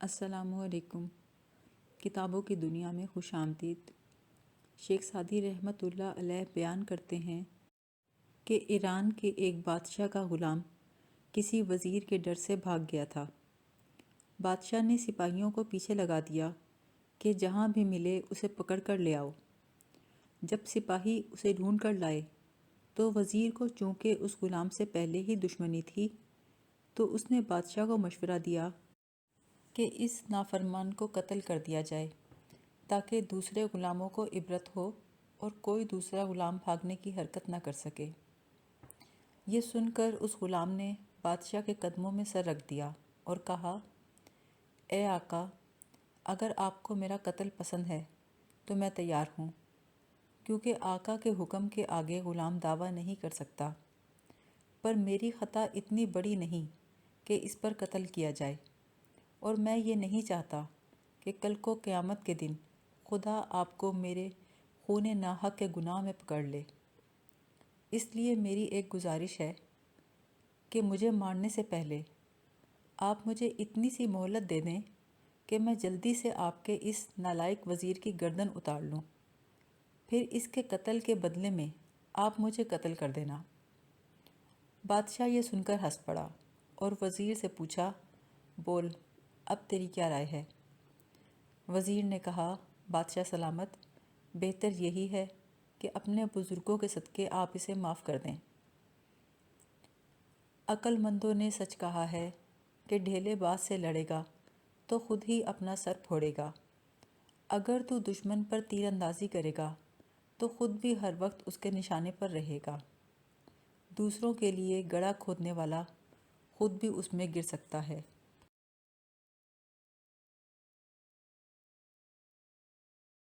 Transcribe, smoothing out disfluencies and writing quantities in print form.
السلام علیکم۔ کتابوں کی دنیا میں خوش آمدید۔ شیخ سعدی رحمۃ اللہ علیہ بیان کرتے ہیں کہ ایران کے ایک بادشاہ کا غلام کسی وزیر کے ڈر سے بھاگ گیا تھا۔ بادشاہ نے سپاہیوں کو پیچھے لگا دیا کہ جہاں بھی ملے اسے پکڑ کر لے آؤ۔ جب سپاہی اسے ڈھونڈ کر لائے تو وزیر کو چونکہ اس غلام سے پہلے ہی دشمنی تھی تو اس نے بادشاہ کو مشورہ دیا کہ اس نافرمان کو قتل کر دیا جائے تاکہ دوسرے غلاموں کو عبرت ہو اور کوئی دوسرا غلام بھاگنے کی حرکت نہ کر سکے۔ یہ سن کر اس غلام نے بادشاہ کے قدموں میں سر رکھ دیا اور کہا، اے آقا، اگر آپ کو میرا قتل پسند ہے تو میں تیار ہوں، کیونکہ آقا کے حکم کے آگے غلام دعویٰ نہیں کر سکتا، پر میری خطا اتنی بڑی نہیں کہ اس پر قتل کیا جائے، اور میں یہ نہیں چاہتا کہ کل کو قیامت کے دن خدا آپ کو میرے خون ناحق کے گناہ میں پکڑ لے۔ اس لیے میری ایک گزارش ہے کہ مجھے مارنے سے پہلے آپ مجھے اتنی سی مہلت دے دیں کہ میں جلدی سے آپ کے اس نالائق وزیر کی گردن اتار لوں، پھر اس کے قتل کے بدلے میں آپ مجھے قتل کر دینا۔ بادشاہ یہ سن کر ہنس پڑا اور وزیر سے پوچھا، بول، اب تیری کیا رائے ہے؟ وزیر نے کہا، بادشاہ سلامت، بہتر یہی ہے کہ اپنے بزرگوں کے صدقے آپ اسے معاف کر دیں۔ عقل مندوں نے سچ کہا ہے کہ ڈھیلے باز سے لڑے گا تو خود ہی اپنا سر پھوڑے گا۔ اگر تو دشمن پر تیر اندازی کرے گا تو خود بھی ہر وقت اس کے نشانے پر رہے گا۔ دوسروں کے لیے گڑھا کھودنے والا خود بھی اس میں گر سکتا ہے۔